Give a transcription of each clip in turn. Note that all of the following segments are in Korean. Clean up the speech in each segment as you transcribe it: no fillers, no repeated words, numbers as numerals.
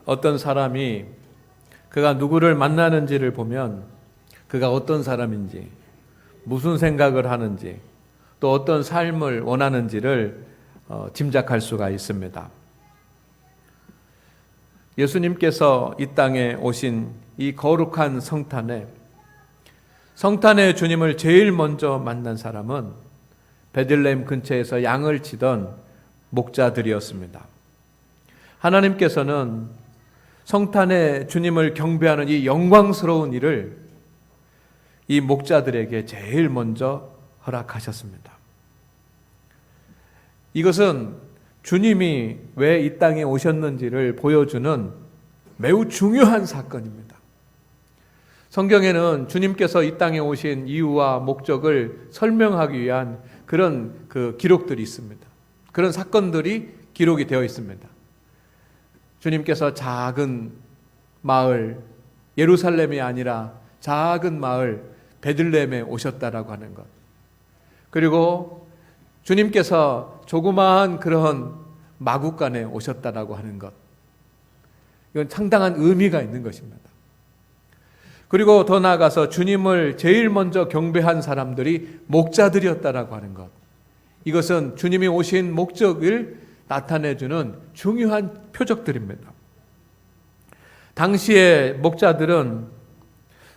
어떤 사람이 그가 누구를 만나는지를 보면 그가 어떤 사람인지, 무슨 생각을 하는지, 또 어떤 삶을 원하는지를 짐작할 수가 있습니다. 예수님께서 이 땅에 오신 이 거룩한 성탄에 주님을 제일 먼저 만난 사람은 베들레헴 근처에서 양을 치던 목자들이었습니다. 하나님께서는 성탄에 주님을 경배하는 이 영광스러운 일을 이 목자들에게 제일 먼저 허락하셨습니다. 이것은 주님이 왜 이 땅에 오셨는지를 보여주는 매우 중요한 사건입니다. 성경에는 주님께서 이 땅에 오신 이유와 목적을 설명하기 위한 그런 기록들이 있습니다. 그런 사건들이 기록이 되어 있습니다. 주님께서 작은 마을 예루살렘이 아니라 작은 마을 베들레헴에 오셨다라고 하는 것. 그리고 주님께서 조그마한 그런 마구간에 오셨다라고 하는 것. 이건 상당한 의미가 있는 것입니다. 그리고 더 나아가서 주님을 제일 먼저 경배한 사람들이 목자들이었다라고 하는 것. 이것은 주님이 오신 목적을 나타내주는 중요한 표적들입니다. 당시의 목자들은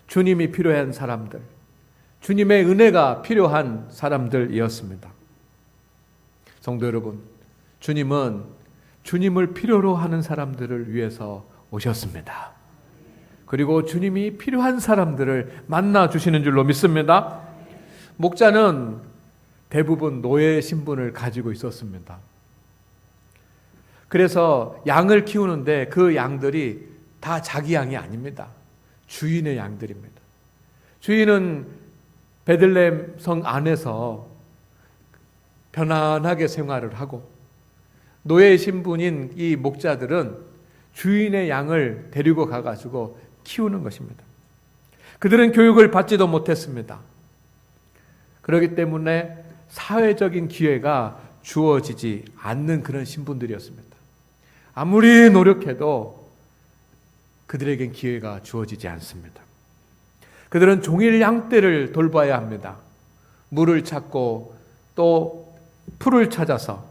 주님이 필요한 사람들, 주님의 은혜가 필요한 사람들이었습니다. 성도 여러분, 주님은 주님을 필요로 하는 사람들을 위해서 오셨습니다. 그리고 주님이 필요한 사람들을 만나 주시는 줄로 믿습니다. 목자는 대부분 노예 신분을 가지고 있었습니다. 그래서 양을 키우는데 그 양들이 다 자기 양이 아닙니다. 주인의 양들입니다. 주인은 베들레헴 성 안에서 편안하게 생활을 하고 노예 신분인 이 목자들은 주인의 양을 데리고 가가지고 키우는 것입니다. 그들은 교육을 받지도 못했습니다. 그렇기 때문에 사회적인 기회가 주어지지 않는 그런 신분들이었습니다. 아무리 노력해도 그들에겐 기회가 주어지지 않습니다. 그들은 종일 양떼를 돌봐야 합니다. 물을 찾고 또 풀을 찾아서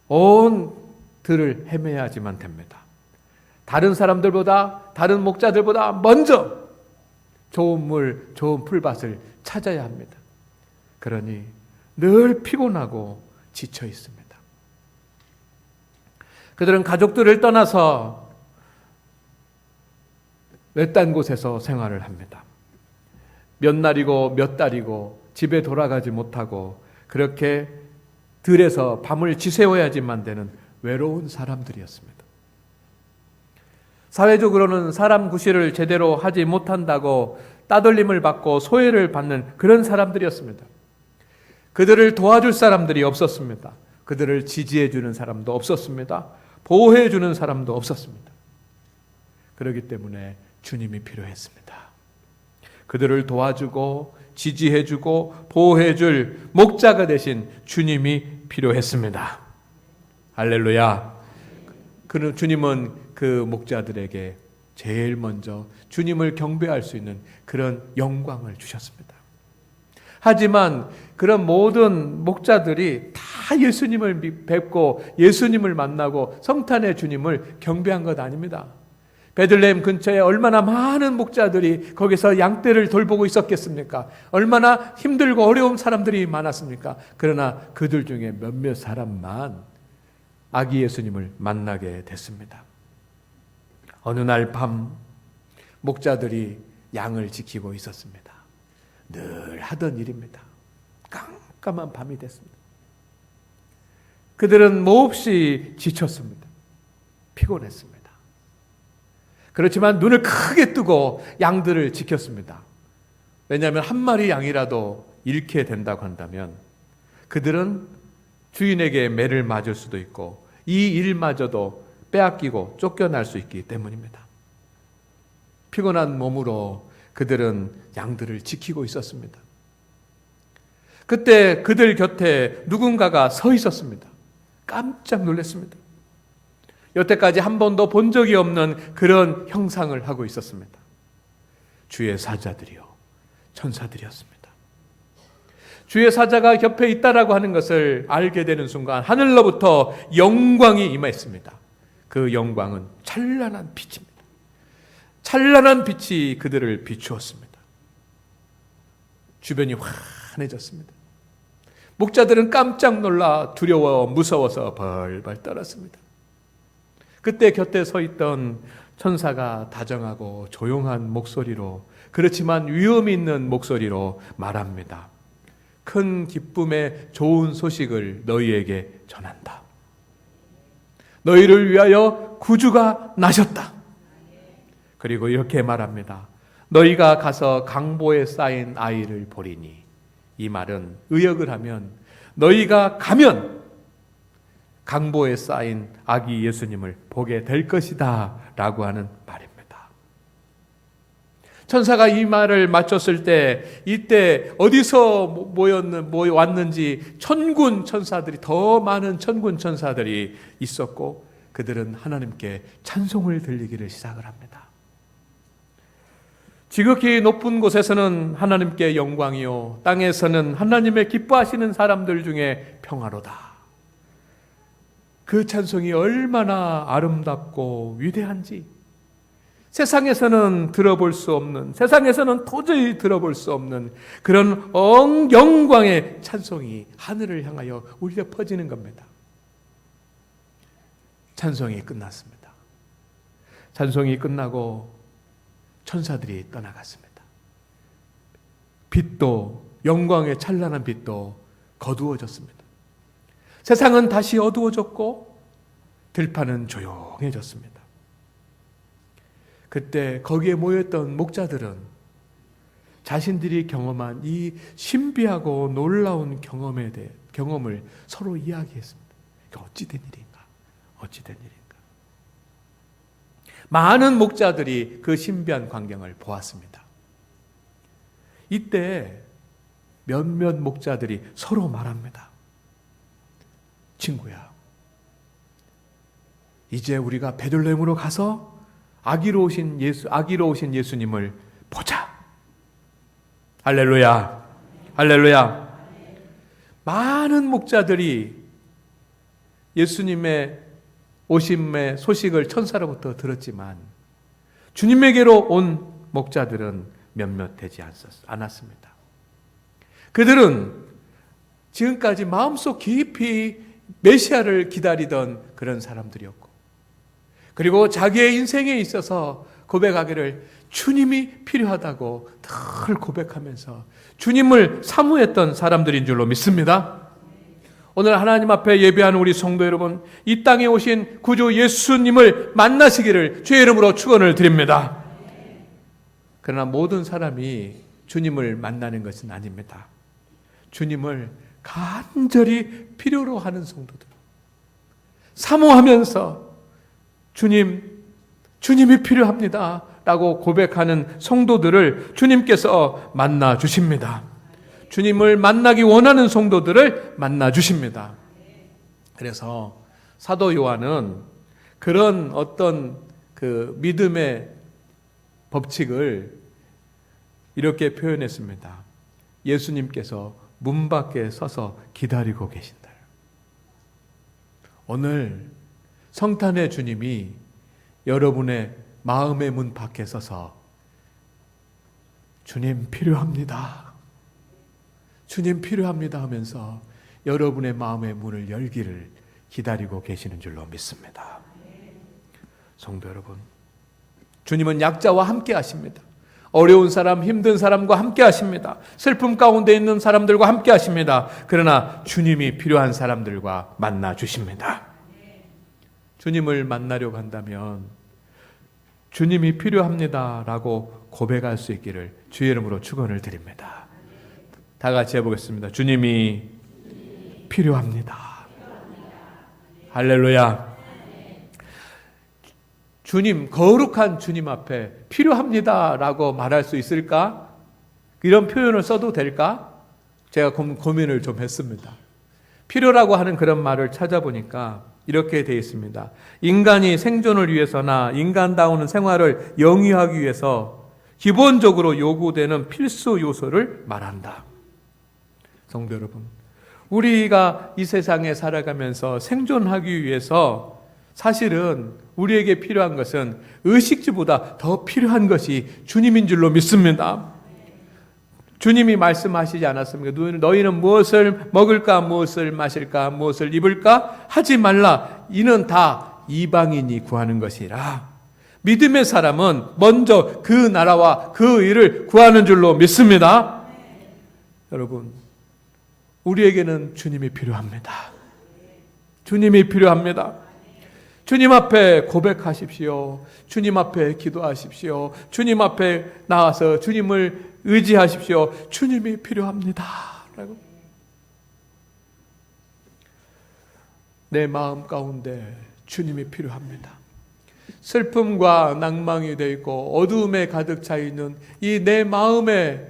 온 들을 헤매야지만 됩니다. 다른 사람들보다, 다른 목자들보다 먼저 좋은 물, 좋은 풀밭을 찾아야 합니다. 그러니 늘 피곤하고 지쳐 있습니다. 그들은 가족들을 떠나서 외딴 곳에서 생활을 합니다. 몇 날이고 몇 달이고 집에 돌아가지 못하고 그렇게 들에서 밤을 지새워야지만 되는 외로운 사람들이었습니다. 사회적으로는 사람 구실을 제대로 하지 못한다고 따돌림을 받고 소외를 받는 그런 사람들이었습니다. 그들을 도와줄 사람들이 없었습니다. 그들을 지지해 주는 사람도 없었습니다. 보호해 주는 사람도 없었습니다. 그렇기 때문에 주님이 필요했습니다. 그들을 도와주고 지지해 주고 보호해 줄 목자가 되신 주님이 필요했습니다. 할렐루야. 그 주님은 그 목자들에게 제일 먼저 주님을 경배할 수 있는 그런 영광을 주셨습니다. 하지만 그런 모든 목자들이 다 예수님을 뵙고 예수님을 만나고 성탄의 주님을 경배한 것 아닙니다. 베들레헴 근처에 얼마나 많은 목자들이 거기서 양떼를 돌보고 있었겠습니까? 얼마나 힘들고 어려운 사람들이 많았습니까? 그러나 그들 중에 몇몇 사람만 아기 예수님을 만나게 됐습니다. 어느 날 밤 목자들이 양을 지키고 있었습니다. 늘 하던 일입니다. 깜깜한 밤이 됐습니다. 그들은 몹시 지쳤습니다. 피곤했습니다. 그렇지만 눈을 크게 뜨고 양들을 지켰습니다. 왜냐하면 한 마리 양이라도 잃게 된다고 한다면 그들은 주인에게 매를 맞을 수도 있고 이 일마저도 빼앗기고 쫓겨날 수 있기 때문입니다. 피곤한 몸으로 그들은 양들을 지키고 있었습니다. 그때 그들 곁에 누군가가 서 있었습니다. 깜짝 놀랐습니다. 여태까지 한 번도 본 적이 없는 그런 형상을 하고 있었습니다. 주의 사자들이요, 천사들이었습니다. 주의 사자가 곁에 있다라고 하는 것을 알게 되는 순간 하늘로부터 영광이 임했습니다. 그 영광은 찬란한 빛입니다. 찬란한 빛이 그들을 비추었습니다. 주변이 환해졌습니다. 목자들은 깜짝 놀라 두려워 무서워서 벌벌 떨었습니다. 그때 곁에 서 있던 천사가 다정하고 조용한 목소리로, 그렇지만 위험 있는 목소리로 말합니다. 큰 기쁨의 좋은 소식을 너희에게 전한다. 너희를 위하여 구주가 나셨다. 그리고 이렇게 말합니다. 너희가 가서 강보에 쌓인 아이를 보리니, 이 말은 의역을 하면 너희가 가면 강보에 쌓인 아기 예수님을 보게 될 것이다 라고 하는 말입니다. 천사가 이 말을 마쳤을 때, 이때 어디서 왔는지 천군 천사들이, 더 많은 천군 천사들이 있었고, 그들은 하나님께 찬송을 들리기를 시작을 합니다. 지극히 높은 곳에서는 하나님께 영광이요, 땅에서는 하나님의 기뻐하시는 사람들 중에 평화로다. 그 찬송이 얼마나 아름답고 위대한지, 세상에서는 들어볼 수 없는, 세상에서는 도저히 들어볼 수 없는 그런 영광의 찬송이 하늘을 향하여 울려 퍼지는 겁니다. 찬송이 끝났습니다. 찬송이 끝나고 천사들이 떠나갔습니다. 빛도, 영광의 찬란한 빛도 거두어졌습니다. 세상은 다시 어두워졌고 들판은 조용해졌습니다. 그때 거기에 모였던 목자들은 자신들이 경험한 이 신비하고 놀라운 경험을 서로 이야기했습니다. 어찌된 일인가? 어찌된 일인가? 많은 목자들이 그 신비한 광경을 보았습니다. 이때 몇몇 목자들이 서로 말합니다. 친구야, 이제 우리가 베들레헴으로 가서 아기로 오신 예수님을 보자. 할렐루야, 할렐루야. 많은 목자들이 예수님의 오심의 소식을 천사로부터 들었지만 주님에게로 온 목자들은 몇몇 되지 않았습니다. 그들은 지금까지 마음속 깊이 메시아를 기다리던 그런 사람들이었고, 그리고 자기의 인생에 있어서 고백하기를 주님이 필요하다고 늘 고백하면서 주님을 사모했던 사람들인 줄로 믿습니다. 오늘 하나님 앞에 예배하는 우리 성도 여러분, 이 땅에 오신 구주 예수님을 만나시기를 주의 이름으로 축원을 드립니다. 그러나 모든 사람이 주님을 만나는 것은 아닙니다. 주님을 간절히 필요로 하는 성도들, 사모하면서 주님이 필요합니다 라고 고백하는 성도들을 주님께서 만나 주십니다. 주님을 만나기 원하는 성도들을 만나 주십니다. 그래서 사도 요한은 그런 어떤 그 믿음의 법칙을 이렇게 표현했습니다. 예수님께서 문 밖에 서서 기다리고 계신다. 오늘 성탄의 주님이 여러분의 마음의 문 밖에 서서 주님 필요합니다, 주님 필요합니다 하면서 여러분의 마음의 문을 열기를 기다리고 계시는 줄로 믿습니다. 성도 여러분, 주님은 약자와 함께 하십니다. 어려운 사람, 힘든 사람과 함께 하십니다. 슬픔 가운데 있는 사람들과 함께 하십니다. 그러나 주님이 필요한 사람들과 만나 주십니다. 주님을 만나려고 한다면 주님이 필요합니다 라고 고백할 수 있기를 주의 이름으로 축원을 드립니다. 다 같이 해보겠습니다. 주님이 필요합니다. 할렐루야. 주님, 거룩한 주님 앞에 필요합니다 라고 말할 수 있을까? 이런 표현을 써도 될까? 제가 고민을 좀 했습니다. 필요라고 하는 그런 말을 찾아보니까 이렇게 되어 있습니다. 인간이 생존을 위해서나 인간다운 생활을 영위하기 위해서 기본적으로 요구되는 필수 요소를 말한다. 성도 여러분, 우리가 이 세상에 살아가면서 생존하기 위해서 사실은 우리에게 필요한 것은 의식주보다 더 필요한 것이 주님인 줄로 믿습니다. 주님이 말씀하시지 않았습니까? 너희는 무엇을 먹을까, 무엇을 마실까, 무엇을 입을까 하지 말라. 이는 다 이방인이 구하는 것이라. 믿음의 사람은 먼저 그 나라와 그 의를 구하는 줄로 믿습니다. 여러분, 우리에게는 주님이 필요합니다. 주님이 필요합니다. 주님 앞에 고백하십시오. 주님 앞에 기도하십시오. 주님 앞에 나와서 주님을 의지하십시오. 주님이 필요합니다. 라고. 내 마음 가운데 주님이 필요합니다. 슬픔과 낭망이 되어 있고 어두움에 가득 차 있는 이 내 마음에,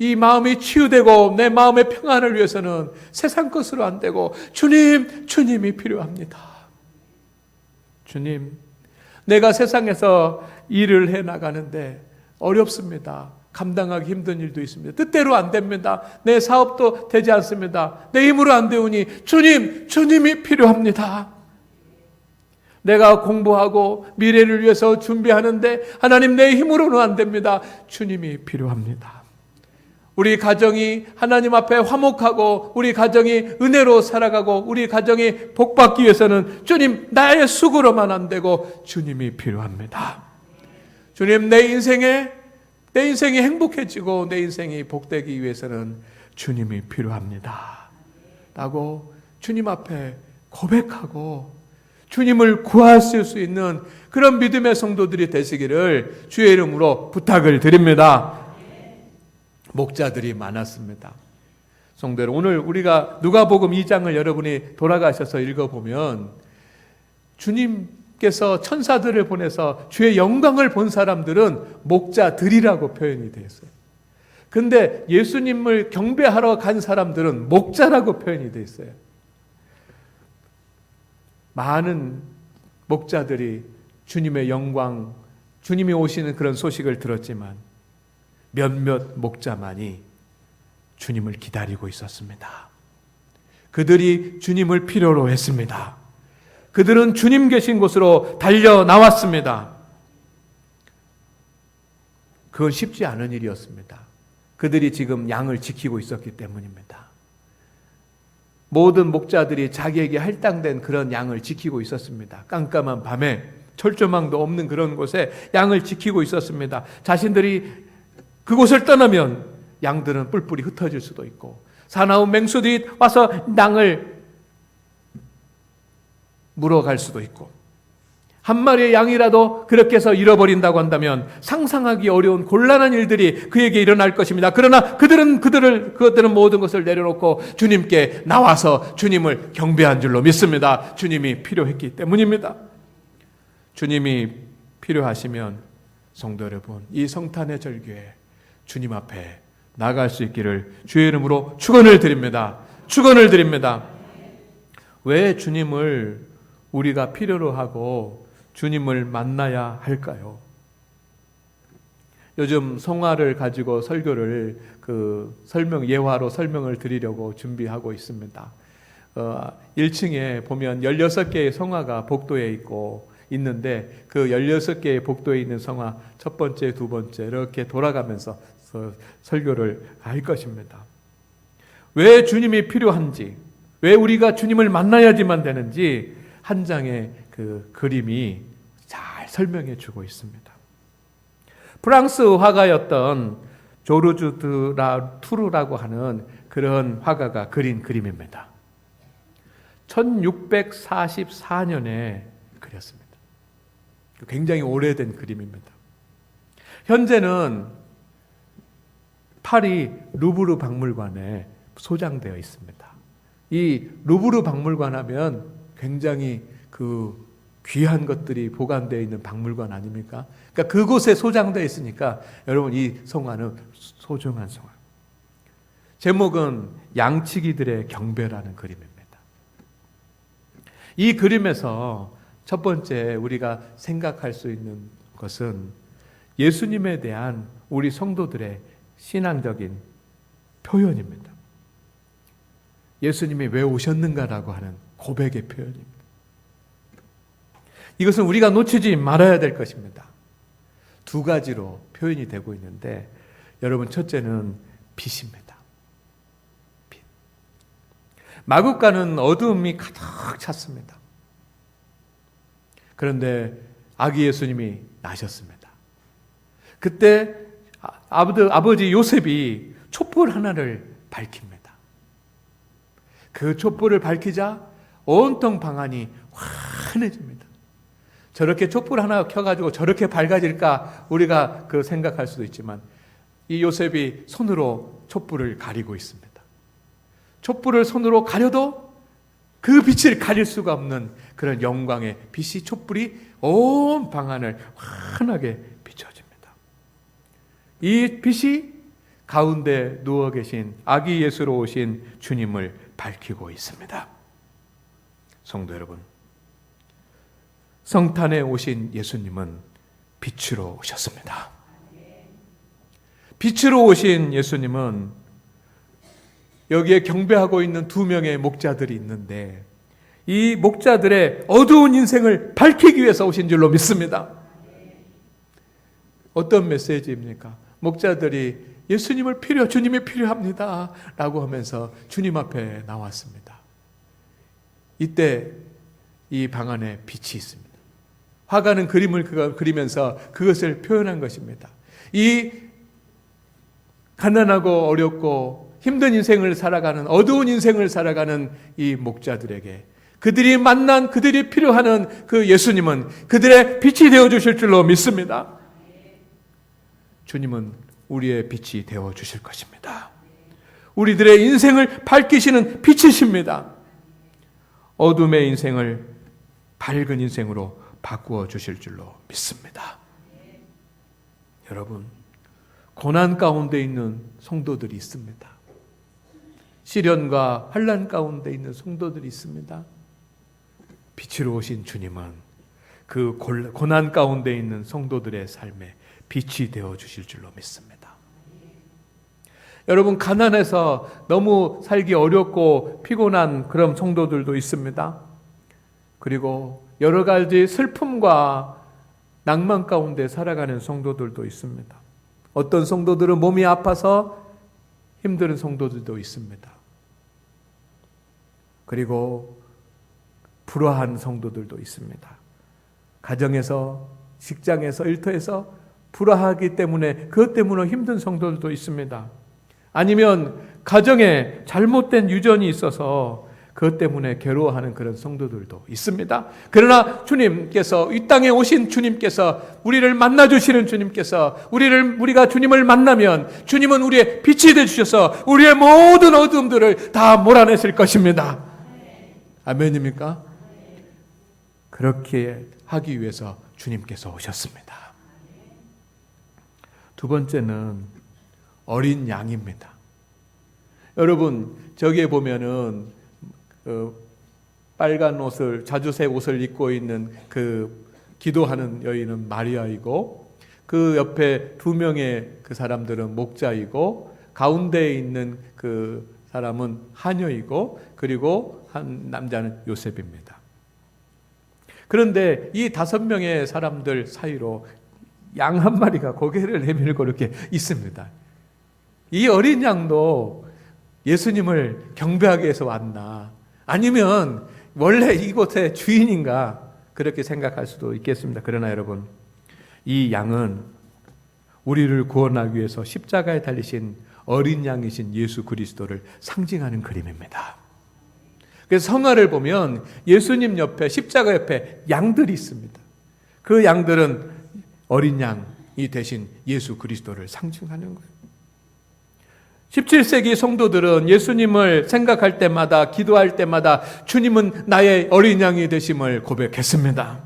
이 마음이 치유되고 내 마음의 평안을 위해서는 세상 것으로 안 되고 주님이 필요합니다. 주님, 내가 세상에서 일을 해 나가는데 어렵습니다. 감당하기 힘든 일도 있습니다. 뜻대로 안 됩니다. 내 사업도 되지 않습니다. 내 힘으로 안 되오니 주님이 필요합니다. 내가 공부하고 미래를 위해서 준비하는데 하나님, 내 힘으로는 안 됩니다. 주님이 필요합니다. 우리 가정이 하나님 앞에 화목하고 우리 가정이 은혜로 살아가고 우리 가정이 복받기 위해서는 주님, 나의 수고로만 안 되고 주님이 필요합니다. 주님, 내 인생이 행복해지고 내 인생이 복되기 위해서는 주님이 필요합니다. 라고 주님 앞에 고백하고 주님을 구하실 수 있는 그런 믿음의 성도들이 되시기를 주의 이름으로 부탁을 드립니다. 목자들이 많았습니다. 성도 여러분, 오늘 우리가 누가복음 2장을 여러분이 돌아가셔서 읽어보면 주님께서 천사들을 보내서 주의 영광을 본 사람들은 목자들이라고 표현이 되어 있어요. 근데 예수님을 경배하러 간 사람들은 목자라고 표현이 되어 있어요. 많은 목자들이 주님의 영광, 주님이 오시는 그런 소식을 들었지만 몇몇 목자만이 주님을 기다리고 있었습니다. 그들이 주님을 필요로 했습니다. 그들은 주님 계신 곳으로 달려 나왔습니다. 그건 쉽지 않은 일이었습니다. 그들이 지금 양을 지키고 있었기 때문입니다. 모든 목자들이 자기에게 할당된 그런 양을 지키고 있었습니다. 깜깜한 밤에 철조망도 없는 그런 곳에 양을 지키고 있었습니다. 자신들이 그곳을 떠나면 양들은 뿔뿔이 흩어질 수도 있고 사나운 맹수들이 와서 양을 물어갈 수도 있고 한 마리의 양이라도 그렇게 해서 잃어버린다고 한다면 상상하기 어려운 곤란한 일들이 그에게 일어날 것입니다. 그러나 그것들은 모든 것을 내려놓고 주님께 나와서 주님을 경배한 줄로 믿습니다. 주님이 필요했기 때문입니다. 주님이 필요하시면 성도 여러분, 이 성탄의 절기에 주님 앞에 나갈 수 있기를 주의 이름으로 축원을 드립니다. 축원을 드립니다. 왜 주님을 우리가 필요로 하고 주님을 만나야 할까요? 요즘 성화를 가지고 설교를 예화로 설명을 드리려고 준비하고 있습니다. 1층에 보면 16개의 성화가 복도에 있는데 그 16개의 복도에 있는 성화 첫 번째, 두 번째 이렇게 돌아가면서 설교를 할 것입니다. 왜 주님이 필요한지, 왜 우리가 주님을 만나야지만 되는지 한 장의 그 그림이 잘 설명해 주고 있습니다. 프랑스 화가였던 조르주 투르라고 하는 그런 화가가 그린 그림입니다. 1644년에 그렸습니다. 굉장히 오래된 그림입니다. 현재는 파리 루브르 박물관에 소장되어 있습니다. 이 루브르 박물관 하면 굉장히 귀한 것들이 보관되어 있는 박물관 아닙니까? 그러니까 그곳에 소장되어 있으니까 여러분, 이 성화는 소중한 성화. 제목은 양치기들의 경배라는 그림입니다. 이 그림에서 첫 번째 우리가 생각할 수 있는 것은 예수님에 대한 우리 성도들의 신앙적인 표현입니다. 예수님이 왜 오셨는가라고 하는 고백의 표현입니다. 이것은 우리가 놓치지 말아야 될 것입니다. 두 가지로 표현이 되고 있는데, 여러분, 첫째는 빛입니다. 빛. 마국간은 어두움이 가득 찼습니다. 그런데 아기 예수님이 나셨습니다. 그때 아버지 요셉이 촛불 하나를 밝힙니다. 그 촛불을 밝히자 온통 방안이 환해집니다. 저렇게 촛불 하나 켜가지고 저렇게 밝아질까 우리가 생각할 수도 있지만, 이 요셉이 손으로 촛불을 가리고 있습니다. 촛불을 손으로 가려도 그 빛을 가릴 수가 없는 그런 영광의 빛이, 촛불이 온 방안을 환하게 비춰줍니다. 이 빛이 가운데 누워 계신 아기 예수로 오신 주님을 밝히고 있습니다. 성도 여러분, 성탄에 오신 예수님은 빛으로 오셨습니다. 빛으로 오신 예수님은 여기에 경배하고 있는 두 명의 목자들이 있는데, 이 목자들의 어두운 인생을 밝히기 위해서 오신 줄로 믿습니다. 어떤 메시지입니까? 목자들이 주님이 필요합니다 라고 하면서 주님 앞에 나왔습니다. 이때 이 방 안에 빛이 있습니다. 화가는 그림을 그리면서 그것을 표현한 것입니다. 이 가난하고 어렵고 힘든 인생을 살아가는, 어두운 인생을 살아가는 이 목자들에게 그들이 필요하는 그 예수님은 그들의 빛이 되어주실 줄로 믿습니다. 주님은 우리의 빛이 되어주실 것입니다. 우리들의 인생을 밝히시는 빛이십니다. 어둠의 인생을 밝은 인생으로 바꾸어 주실 줄로 믿습니다. 여러분, 고난 가운데 있는 성도들이 있습니다. 시련과 환난 가운데 있는 성도들이 있습니다. 빛으로 오신 주님은 그 고난 가운데 있는 성도들의 삶에 빛이 되어 주실 줄로 믿습니다. 여러분, 가난해서 너무 살기 어렵고 피곤한 그런 성도들도 있습니다. 그리고 여러 가지 슬픔과 낭만 가운데 살아가는 성도들도 있습니다. 어떤 성도들은 몸이 아파서 힘든 성도들도 있습니다. 그리고 불화한 성도들도 있습니다. 가정에서, 직장에서, 일터에서 불화하기 때문에, 그것 때문에 힘든 성도들도 있습니다. 아니면 가정에 잘못된 유전이 있어서 그것 때문에 괴로워하는 그런 성도들도 있습니다. 그러나 주님께서, 이 땅에 오신 주님께서, 우리를 만나주시는 주님께서, 우리가 주님을 만나면 주님은 우리의 빛이 되주셔서 우리의 모든 어둠들을 다 몰아내실 것입니다. 아멘입니까? 그렇게 하기 위해서 주님께서 오셨습니다. 두 번째는 어린 양입니다. 여러분, 저기에 보면은 빨간 옷을, 자주색 옷을 입고 있는 그 기도하는 여인은 마리아이고, 그 옆에 두 명의 그 사람들은 목자이고, 가운데에 있는 그 사람은 하녀이고, 그리고 한 남자는 요셉입니다. 그런데 이 5명의 사람들 사이로 양 한 마리가 고개를 내밀고 이렇게 있습니다. 이 어린 양도 예수님을 경배하기 위해서 왔나, 아니면 원래 이곳의 주인인가, 그렇게 생각할 수도 있겠습니다. 그러나 여러분, 이 양은 우리를 구원하기 위해서 십자가에 달리신 어린 양이신 예수 그리스도를 상징하는 그림입니다. 그래서 성화를 보면 예수님 옆에, 십자가 옆에 양들이 있습니다. 그 양들은 어린 양이 대신 예수 그리스도를 상징하는 거예요. 17세기 성도들은 예수님을 생각할 때마다, 기도할 때마다 주님은 나의 어린 양이 되심을 고백했습니다.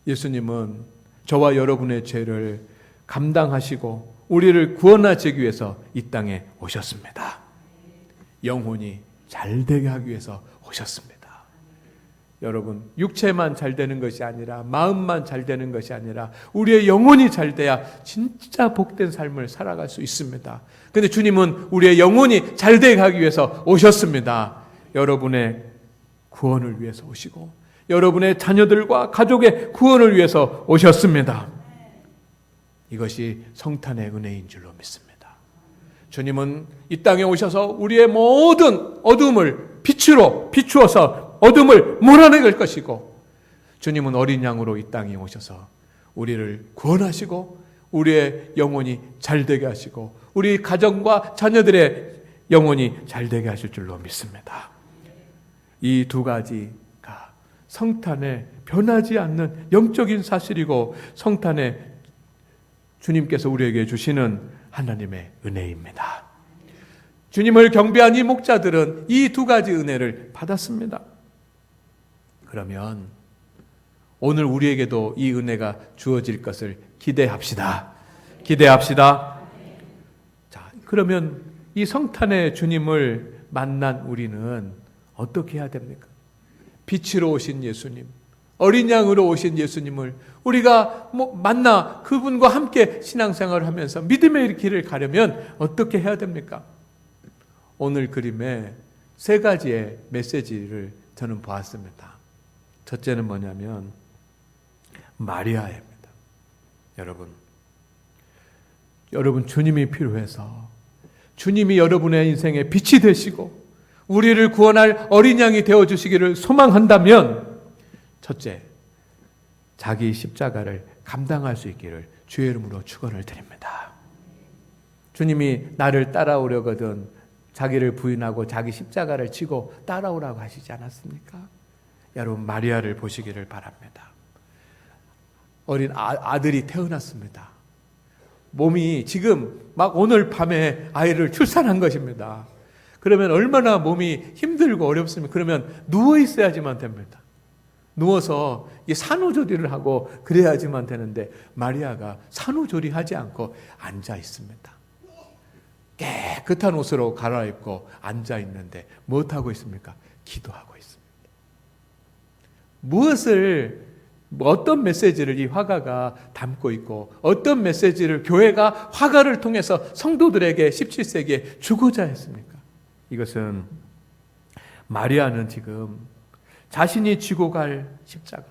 예수님은 저와 여러분의 죄를 감당하시고 우리를 구원하시기 위해서 이 땅에 오셨습니다. 영혼이 잘 되게 하기 위해서 오셨습니다. 여러분, 육체만 잘 되는 것이 아니라, 마음만 잘 되는 것이 아니라 우리의 영혼이 잘 돼야 진짜 복된 삶을 살아갈 수 있습니다. 근데 주님은 우리의 영혼이 잘 되게 하기 위해서 오셨습니다. 여러분의 구원을 위해서 오시고 여러분의 자녀들과 가족의 구원을 위해서 오셨습니다. 이것이 성탄의 은혜인 줄로 믿습니다. 주님은 이 땅에 오셔서 우리의 모든 어둠을 빛으로 비추어서 어둠을 몰아내갈 것이고, 주님은 어린 양으로 이 땅에 오셔서 우리를 구원하시고 우리의 영혼이 잘되게 하시고 우리 가정과 자녀들의 영혼이 잘되게 하실 줄로 믿습니다. 이 두 가지가 성탄에 변하지 않는 영적인 사실이고 성탄에 주님께서 우리에게 주시는 하나님의 은혜입니다. 주님을 경배한 이 목자들은 이 두 가지 은혜를 받았습니다. 그러면 오늘 우리에게도 이 은혜가 주어질 것을 기대합시다. 기대합시다. 자, 그러면 이 성탄의 주님을 만난 우리는 어떻게 해야 됩니까? 빛으로 오신 예수님, 어린 양으로 오신 예수님을 우리가 만나 그분과 함께 신앙생활을 하면서 믿음의 길을 가려면 어떻게 해야 됩니까? 오늘 그림에 세 가지의 메시지를 저는 보았습니다. 첫째는 뭐냐면 마리아입니다. 여러분 주님이 필요해서 주님이 여러분의 인생에 빛이 되시고 우리를 구원할 어린 양이 되어주시기를 소망한다면, 첫째, 자기 십자가를 감당할 수 있기를 주의 이름으로 축원을 드립니다. 주님이 나를 따라오려거든 자기를 부인하고 자기 십자가를 지고 따라오라고 하시지 않았습니까? 여러분, 마리아를 보시기를 바랍니다. 어린 아들이 태어났습니다. 몸이 지금 막 오늘 밤에 아이를 출산한 것입니다. 그러면 얼마나 몸이 힘들고 어렵습니까? 그러면 누워 있어야지만 됩니다. 누워서 산후조리를 하고 그래야지만 되는데 마리아가 산후조리하지 않고 앉아 있습니다. 깨끗한 옷으로 갈아입고 앉아 있는데 무엇하고 있습니까? 기도하고 있습니다. 어떤 메시지를 이 화가가 담고 있고 어떤 메시지를 교회가 화가를 통해서 성도들에게 17세기에 주고자 했습니까? 이것은 마리아는 지금 자신이 지고 갈 십자가,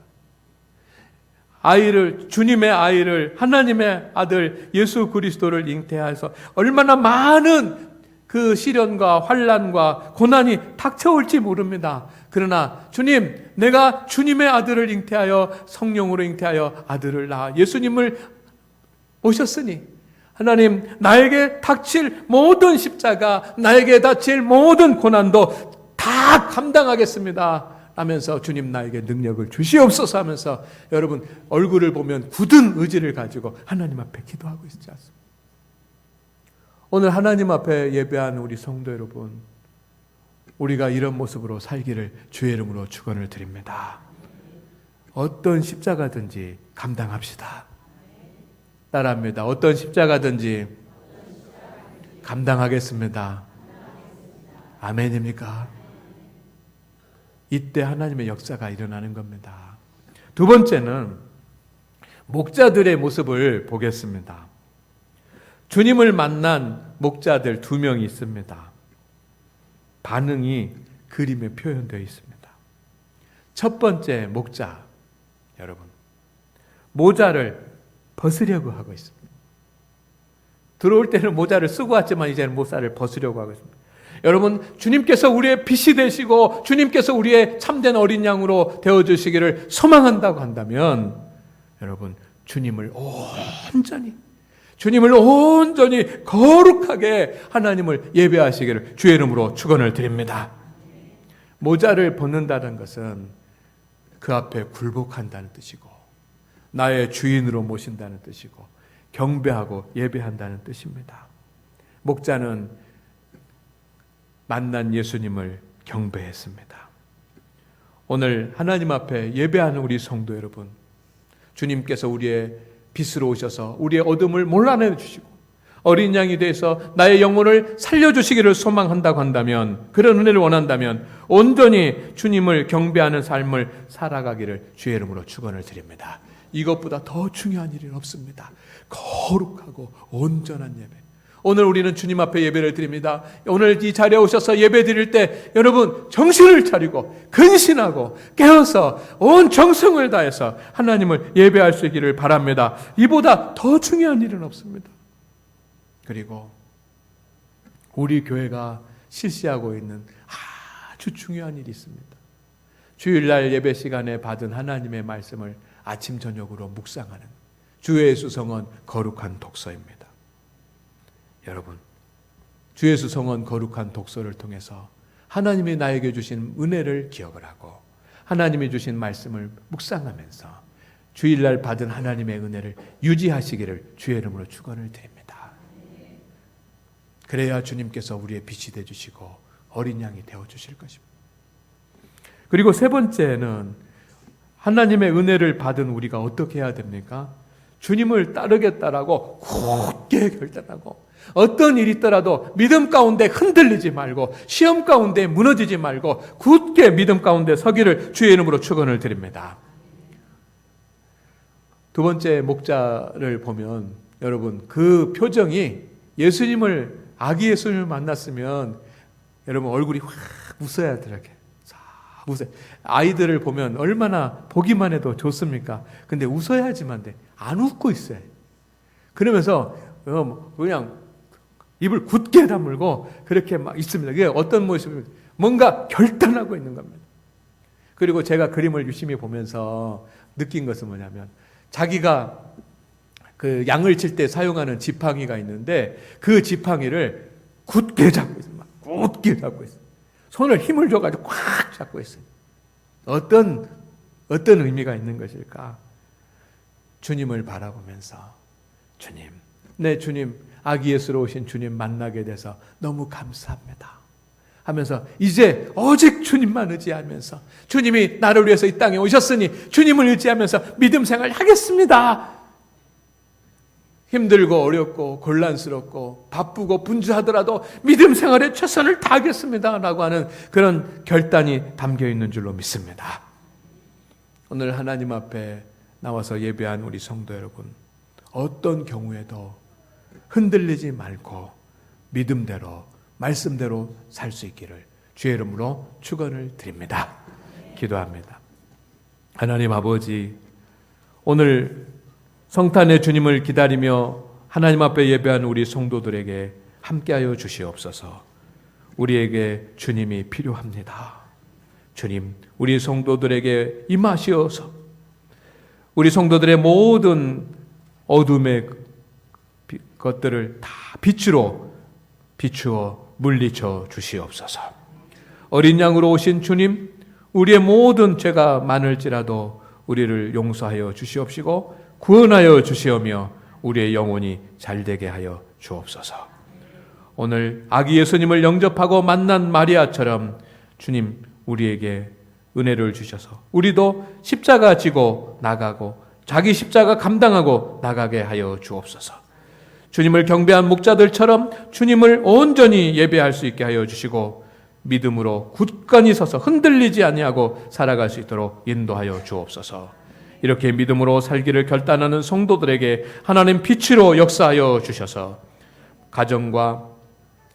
주님의 아이를, 하나님의 아들 예수 그리스도를 잉태해서 얼마나 많은 그 시련과 환난과 고난이 닥쳐올지 모릅니다. 그러나 주님, 내가 주님의 아들을 잉태하여 성령으로 잉태하여 아들을 낳아 예수님을 모셨으니 하나님, 나에게 닥칠 모든 십자가, 나에게 닥칠 모든 고난도 다 감당하겠습니다 하면서 주님 나에게 능력을 주시옵소서 하면서 여러분 얼굴을 보면 굳은 의지를 가지고 하나님 앞에 기도하고 있지 않습니까? 오늘 하나님 앞에 예배하는 우리 성도 여러분, 우리가 이런 모습으로 살기를 주의 이름으로 축원을 드립니다. 어떤 십자가든지 감당합시다. 따라합니다. 어떤 십자가든지 감당하겠습니다. 아멘입니까? 이때 하나님의 역사가 일어나는 겁니다. 두 번째는 목자들의 모습을 보겠습니다. 주님을 만난 목자들 2명이 있습니다. 반응이 그림에 표현되어 있습니다. 첫 번째 목자, 여러분, 모자를 벗으려고 하고 있습니다. 들어올 때는 모자를 쓰고 왔지만 이제는 모자를 벗으려고 하고 있습니다. 여러분, 주님께서 우리의 빛이 되시고 주님께서 우리의 참된 어린 양으로 되어주시기를 소망한다고 한다면, 여러분, 주님을 온전히 거룩하게 하나님을 예배하시기를 주의 이름으로 축원을 드립니다. 모자를 벗는다는 것은 그 앞에 굴복한다는 뜻이고 나의 주인으로 모신다는 뜻이고 경배하고 예배한다는 뜻입니다. 목자는 만난 예수님을 경배했습니다. 오늘 하나님 앞에 예배하는 우리 성도 여러분, 주님께서 우리의 빛으로 오셔서 우리의 어둠을 몰아내 주시고 어린 양이 돼서 나의 영혼을 살려주시기를 소망한다고 한다면, 그런 은혜를 원한다면 온전히 주님을 경배하는 삶을 살아가기를 주의 이름으로 축원을 드립니다. 이것보다 더 중요한 일은 없습니다. 거룩하고 온전한 예배. 오늘 우리는 주님 앞에 예배를 드립니다. 오늘 이 자리에 오셔서 예배 드릴 때 여러분 정신을 차리고 근신하고 깨어서 온 정성을 다해서 하나님을 예배할 수 있기를 바랍니다. 이보다 더 중요한 일은 없습니다. 그리고 우리 교회가 실시하고 있는 아주 중요한 일이 있습니다. 주일날 예배 시간에 받은 하나님의 말씀을 아침 저녁으로 묵상하는 주 예수 성원 거룩한 독서입니다. 여러분, 주 예수 성원 거룩한 독서를 통해서 하나님이 나에게 주신 은혜를 기억을 하고 하나님이 주신 말씀을 묵상하면서 주일날 받은 하나님의 은혜를 유지하시기를 주의 이름으로 축원을 드립니다. 그래야 주님께서 우리의 빛이 되어주시고 어린 양이 되어주실 것입니다. 그리고 세 번째는 하나님의 은혜를 받은 우리가 어떻게 해야 됩니까? 주님을 따르겠다라고 굳게 결단하고 어떤 일이 있더라도 믿음 가운데 흔들리지 말고 시험 가운데 무너지지 말고 굳게 믿음 가운데 서기를 주의 이름으로 축원을 드립니다. 두 번째 목자를 보면 여러분 그 표정이 아기 예수님을 만났으면 여러분 얼굴이 확 웃어야 되게 웃어요. 아이들을 보면 얼마나 보기만 해도 좋습니까? 근데 웃어야지만 돼. 안 웃고 있어요. 그러면서 그냥 입을 굳게 다물고 그렇게 막 있습니다. 그게 어떤 모습입니까? 뭔가 결단하고 있는 겁니다. 그리고 제가 그림을 유심히 보면서 느낀 것은 뭐냐면 자기가 그 양을 칠 때 사용하는 지팡이가 있는데 그 지팡이를 굳게 잡고 있어요. 굳게 잡고 있어요. 손을 힘을 줘가지고 꽉 잡고 있어요. 어떤 의미가 있는 것일까? 주님을 바라보면서 주님, 내 주님, 아기 예수로 오신 주님 만나게 돼서 너무 감사합니다 하면서 이제 오직 주님만 의지하면서 주님이 나를 위해서 이 땅에 오셨으니 주님을 의지하면서 믿음 생활 하겠습니다. 힘들고 어렵고 곤란스럽고 바쁘고 분주하더라도 믿음 생활에 최선을 다하겠습니다 라고 하는 그런 결단이 담겨 있는 줄로 믿습니다. 오늘 하나님 앞에 나와서 예배한 우리 성도 여러분, 어떤 경우에도 흔들리지 말고 믿음대로 말씀대로 살 수 있기를 주의 이름으로 축원을 드립니다. 기도합니다. 하나님 아버지, 오늘 성탄의 주님을 기다리며 하나님 앞에 예배하는 우리 성도들에게 함께하여 주시옵소서. 우리에게 주님이 필요합니다. 주님, 우리 성도들에게 임하시어서 우리 성도들의 모든 어둠의 것들을 다 빛으로 비추어 물리쳐 주시옵소서. 어린 양으로 오신 주님, 우리의 모든 죄가 많을지라도 우리를 용서하여 주시옵시고 구원하여 주시오며 우리의 영혼이 잘되게 하여 주옵소서. 오늘 아기 예수님을 영접하고 만난 마리아처럼 주님 우리에게 은혜를 주셔서 우리도 십자가 지고 나가고 자기 십자가 감당하고 나가게 하여 주옵소서. 주님을 경배한 목자들처럼 주님을 온전히 예배할 수 있게 하여 주시고 믿음으로 굳건히 서서 흔들리지 아니하고 살아갈 수 있도록 인도하여 주옵소서. 이렇게 믿음으로 살기를 결단하는 성도들에게 하나님 빛으로 역사하여 주셔서 가정과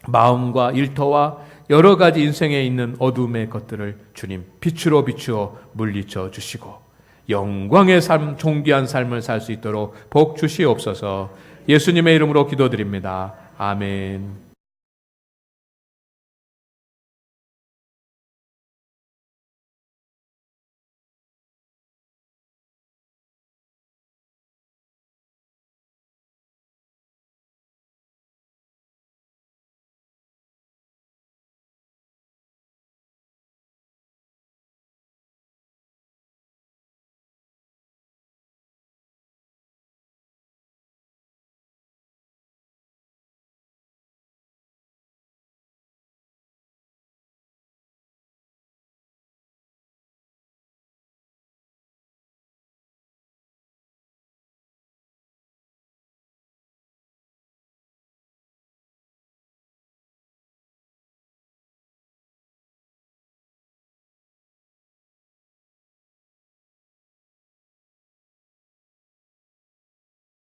마음과 일터와 여러 가지 인생에 있는 어둠의 것들을 주님 빛으로 비추어 물리쳐 주시고 영광의 삶, 존귀한 삶을 살 수 있도록 복 주시옵소서. 예수님의 이름으로 기도드립니다. 아멘.